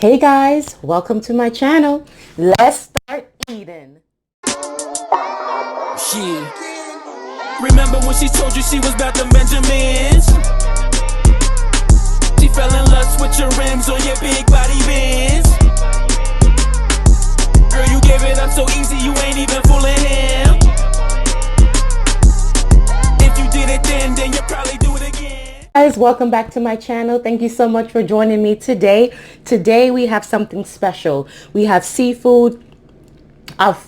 Hey guys, welcome to my channel. Let's start eating. Remember when she told you she was about the Benjamins? She fell in lust with your rims on your big body bends. Girl, you gave it up so easy, you ain't even fooling him. If you did it then you probably do it again. Guys, welcome back to my channel. Thank you so much for joining me today. Today we have something special. We have seafood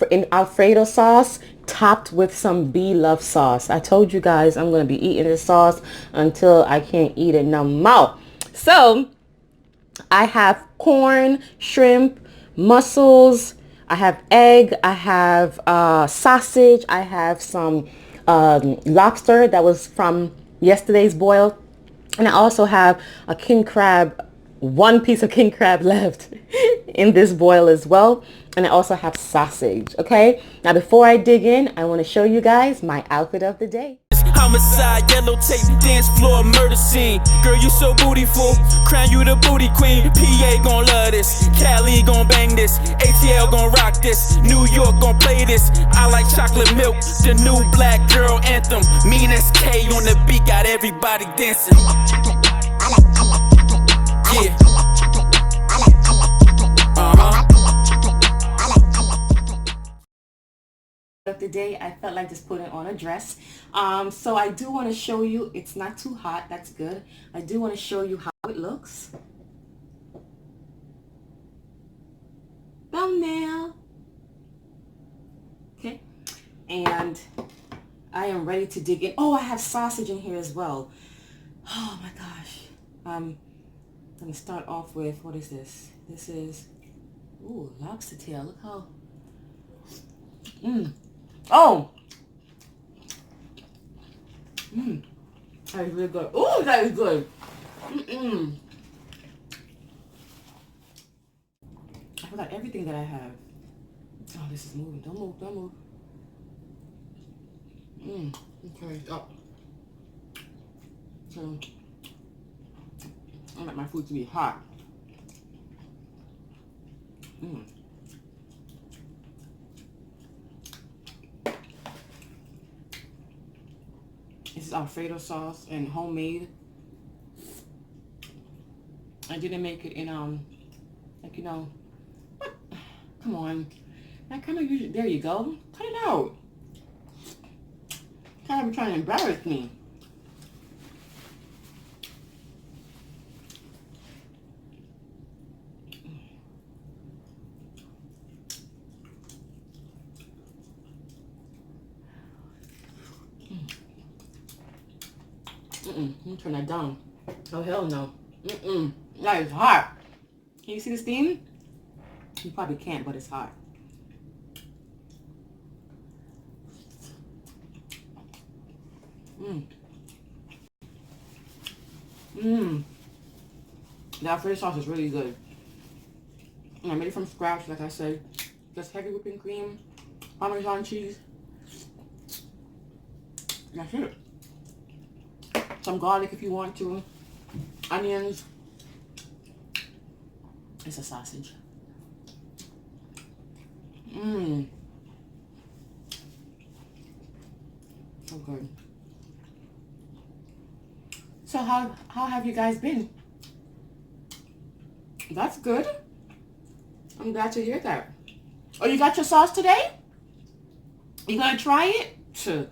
in Alfredo sauce topped with some bee love sauce. I told you guys I'm going to be eating this sauce until I can't eat it no more. So I have corn, shrimp, mussels, I have egg, I have sausage, I have some lobster that was from yesterday's boil, and I also have a king crab, one piece of king crab left in this boil as well. And I also have sausage. Okay, now before I dig in, I want to show you guys my outfit of the day. Homicide, yellow tape, dance floor, murder scene. Girl, you so bootyful, crown you the booty queen. PA gon' love this, Cali gon' bang this, ATL gon' rock this, New York gon' play this. I like chocolate milk, the new black girl anthem. Mean as K on the beat, got everybody dancing. Yeah. Of the day, I felt like just putting on a dress. So I do want to show you, it's not too hot, that's good. I do want to show you how it looks. Thumbnail. Okay, and I am ready to dig in. Oh, I have sausage in here as well. Oh my gosh. I'm gonna start off with, what is this? This is, ooh, lobster tail. Look how, oh, that is really good. Oh, that is good. I forgot everything that I have. Oh, this is moving. Don't move, don't move. Okay, up. So, I like my food to be hot. This is Alfredo sauce and homemade. I didn't make it in like, you know, come on, that kind of usually, there you go, cut it out. Kind of trying to embarrass me. Let me turn that down. Oh, hell no. That is hot. Can you see the steam? You probably can't, but it's hot. The Alfredo sauce is really good. And I made it from scratch, like I said. Just heavy whipping cream, Parmesan cheese. That's it. Some garlic if you want to, onions. It's a sausage. So good. So how have you guys been? That's good. I'm glad to hear that. Oh, you got your sauce today? You gonna try it? Sure.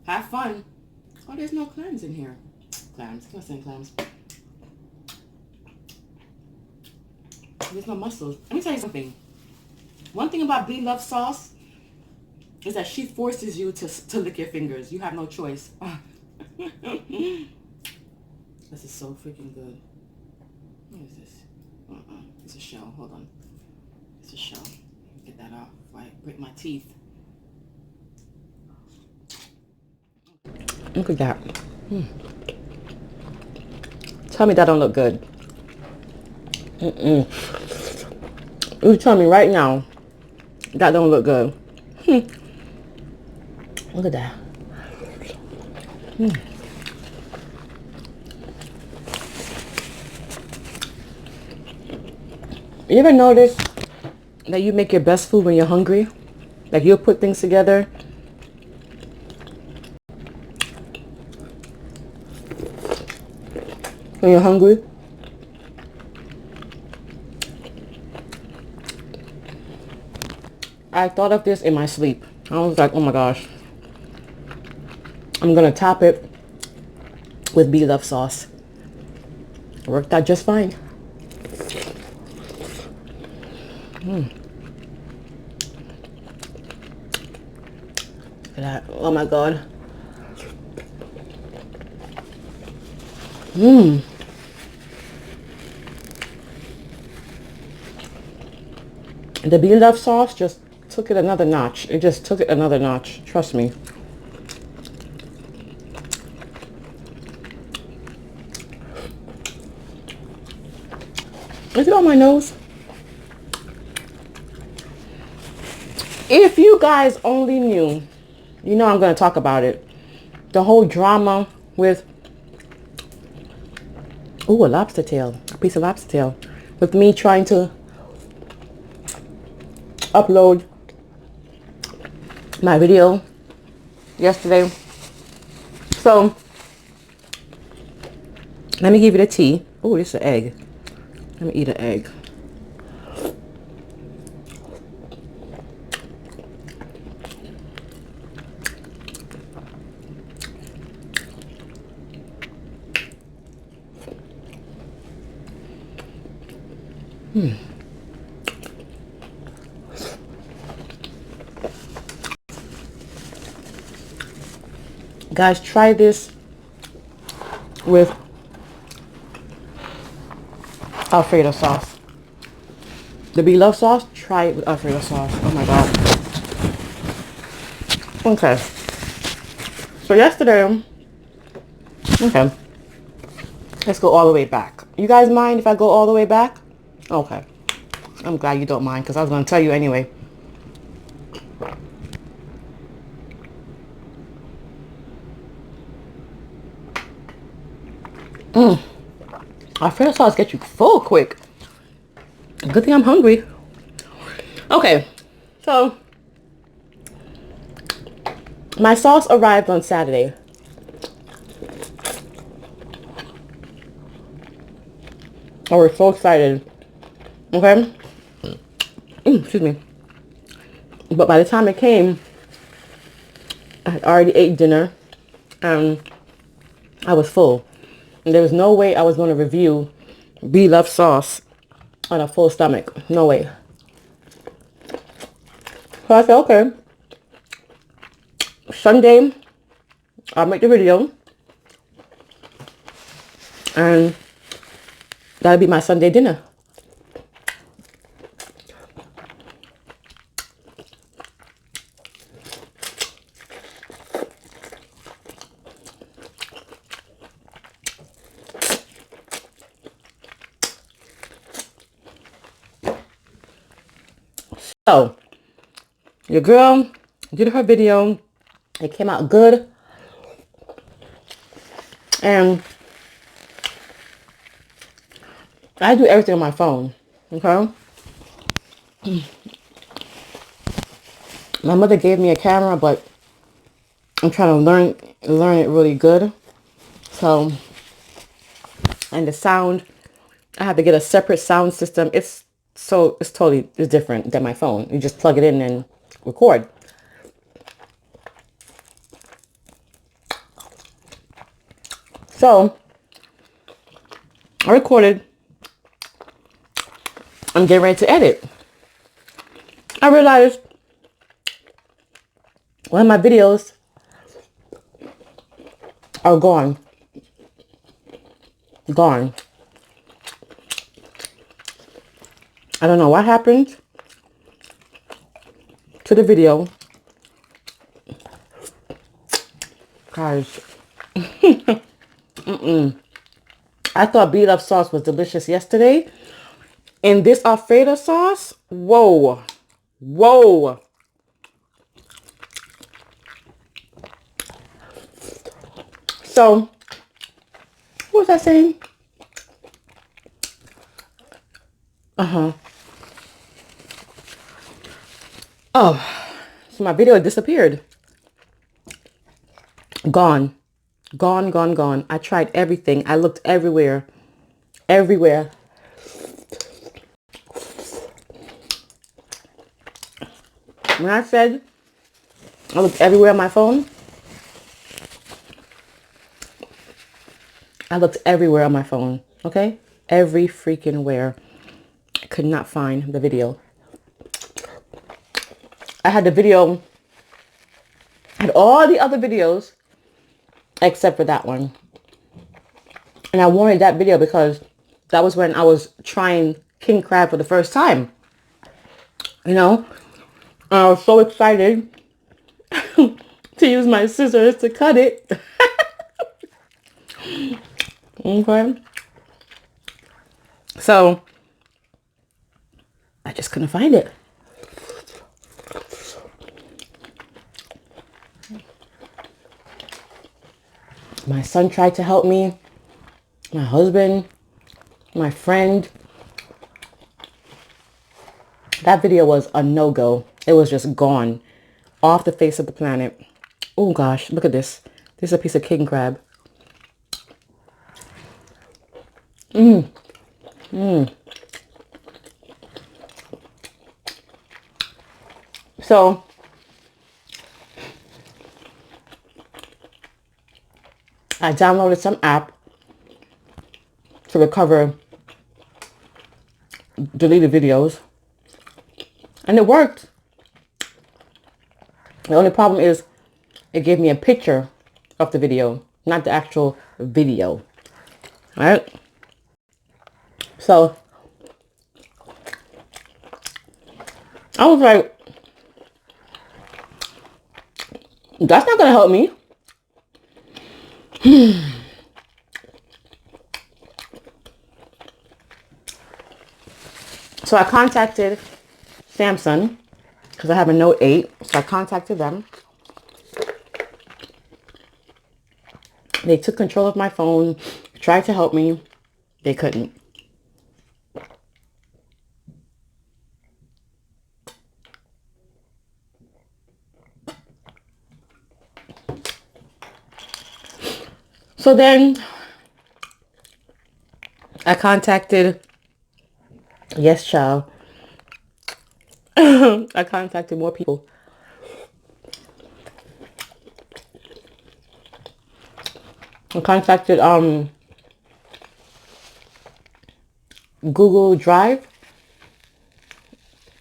Have fun. Oh, there's no clams in here. Clams. I'm not saying clams. There's no mussels. Let me tell you something. One thing about bee love sauce is that she forces you to lick your fingers. You have no choice. This is so freaking good. What is this? It's a shell. Hold on. It's a shell. Get that off before I break my teeth. Look at that. Tell me that don't look good. You tell me right now that don't look good. Look at that. You ever notice that you make your best food when you're hungry? Like you'll put things together. When you're hungry. I thought of this in my sleep. I was like, oh my gosh. I'm going to top it with bee love sauce. It worked out just fine. Look at that. Oh my God. The bee love sauce just took it another notch. It just took it another notch. Trust me. Is it on my nose? If you guys only knew, you know I'm going to talk about it. The whole drama with, a lobster tail. A piece of lobster tail. With me trying to upload my video yesterday. So, let me give you the tea. Oh, this is an egg. Let me eat an egg. Guys, try this with Alfredo sauce. The bee love sauce, try it with Alfredo sauce. Oh my God. Okay. So yesterday, okay. Let's go all the way back. You guys mind if I go all the way back? Okay. I'm glad you don't mind because I was going to tell you anyway. Alfredo sauce gets you full quick. Good thing I'm hungry. Okay. So, my sauce arrived on Saturday. I was so excited. Okay. Excuse me. But by the time it came, I had already ate dinner and I was full. And there was no way I was going to review bee love sauce on a full stomach. No way. So I said, okay. Sunday, I'll make the video. And that'll be my Sunday dinner. So, your girl did her video. It came out good. And I do everything on my phone. Okay? My mother gave me a camera, but I'm trying to learn it really good. So, and the sound, I have to get a separate sound system. It's totally different than my phone. You just plug it in and record. So, I recorded. I'm getting ready to edit. I realized one of my videos are gone. Gone. I don't know what happened to the video. Guys. I thought bee love sauce was delicious yesterday. And this Alfredo sauce, whoa. Whoa. So, what was I saying? Oh, so my video disappeared. Gone. Gone, gone, gone. I tried everything. I looked everywhere. Everywhere. When I said I looked everywhere on my phone, I looked everywhere on my phone. Okay? Every freaking where. I could not find the video. I had the video, had all the other videos except for that one. And I wanted that video because that was when I was trying king crab for the first time. You know? I was so excited to use my scissors to cut it. Okay. So, I just couldn't find it. My son tried to help me. My husband. My friend. That video was a no-go. It was just gone. Off the face of the planet. Oh gosh, look at this. This is a piece of king crab. So, I downloaded some app to recover deleted videos. And it worked. The only problem is it gave me a picture of the video, not the actual video. Alright? So, I was like, that's not going to help me. So I contacted Samsung because I have a Note 8. So I contacted them. They took control of my phone, tried to help me. They couldn't. So then I contacted, yes, child. I contacted more people. I contacted Google Drive,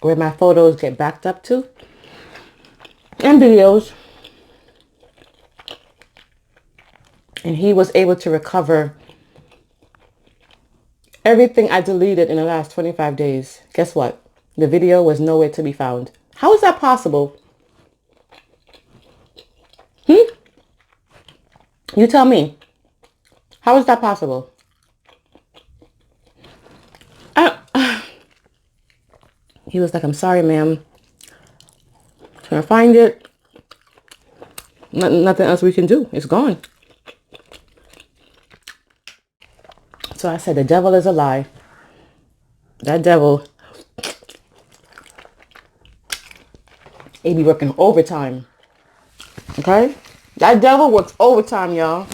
where my photos get backed up to, and videos. And he was able to recover everything I deleted in the last 25 days. Guess what? The video was nowhere to be found. How is that possible? You tell me. How is that possible? He was like, I'm sorry, ma'am. Trying to find it. Nothing else we can do. It's gone. So I said, the devil is a lie. That devil, he be working overtime. Okay? That devil works overtime, y'all.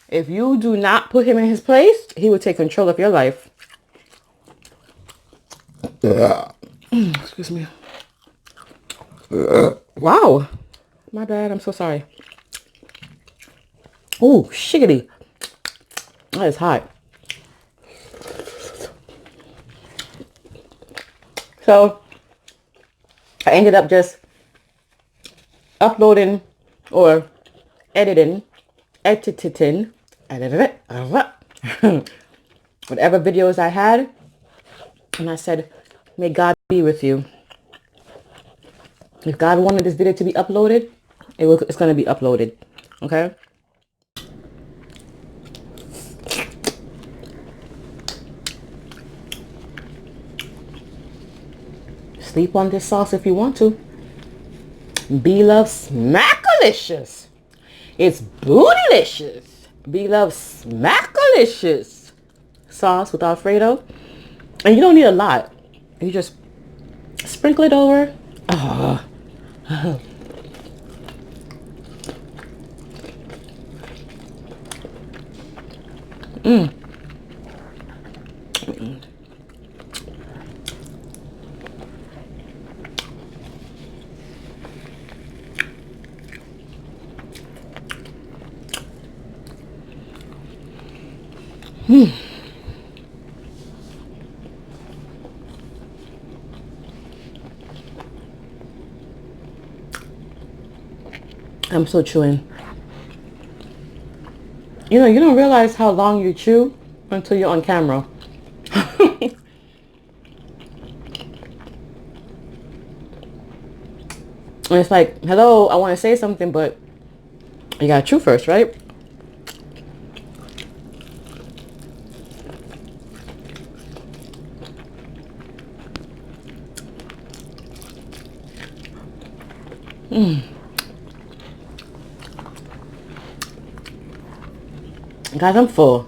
If you do not put him in his place, he will take control of your life. Excuse me. Wow. My bad. I'm so sorry. Oh, shiggity. That is hot. So, I ended up just uploading or editing whatever videos I had. And I said, may God be with you. If God wanted this video to be uploaded, it's going to be uploaded. Okay? Sleep on this sauce if you want to. B-Love Smackalicious. It's bootylicious. B-Love Smackalicious sauce with Alfredo. And you don't need a lot. You just sprinkle it over. Oh, I'm still chewing. You know, you don't realize how long you chew until you're on camera. And it's like, hello, I want to say something, but you gotta chew first, right? Guys, I'm full.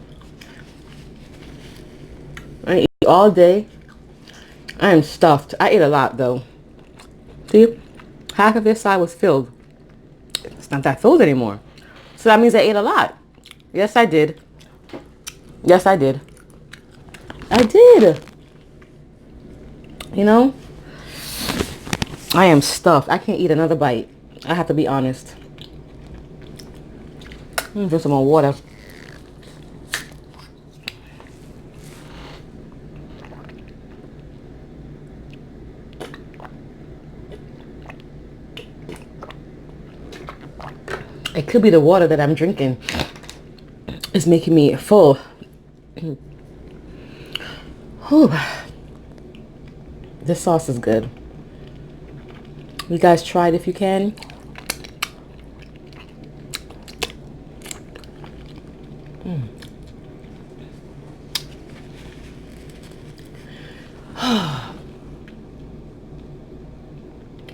I eat all day. I am stuffed. I ate a lot though. See? Half of this side was filled. It's not that filled anymore. So that means I ate a lot. Yes, I did. Yes, I did. I did. You know? I am stuffed. I can't eat another bite. I have to be honest. Drink some more water. It could be the water that I'm drinking. It's making me full. Whew. This sauce is good. You guys try it if you can.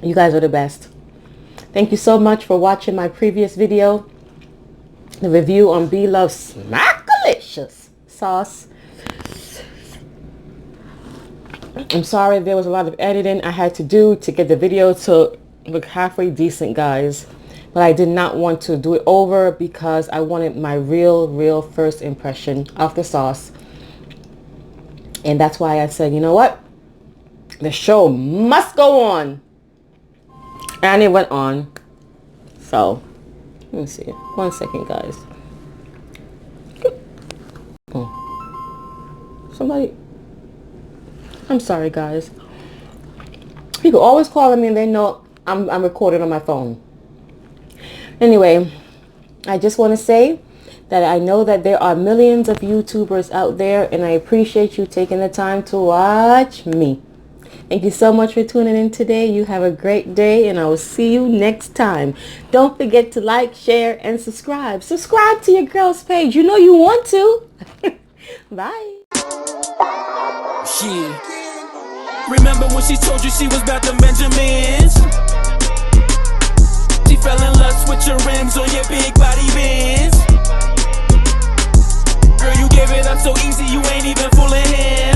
You guys are the best. Thank you so much for watching my previous video, the review on B Love's Smackalicious sauce. I'm sorry there was a lot of editing I had to do to get the video to look halfway decent, guys. But I did not want to do it over because I wanted my real first impression of the sauce. And that's why I said, you know what? The show must go on. And it went on. So, let me see. 1 second, guys. Somebody. I'm sorry, guys. People always calling me and they know I'm recording on my phone. Anyway, I just want to say that I know that there are millions of YouTubers out there, and I appreciate you taking the time to watch me. Thank you so much for tuning in today. You have a great day, and I will see you next time. Don't forget to like, share, and subscribe. Subscribe to your girl's page. You know you want to. Bye. Yeah. Remember when she told you she was about the Benjamins? She fell in lust with your rims on your big body Benz. Girl, you gave it up so easy, you ain't even fooling him.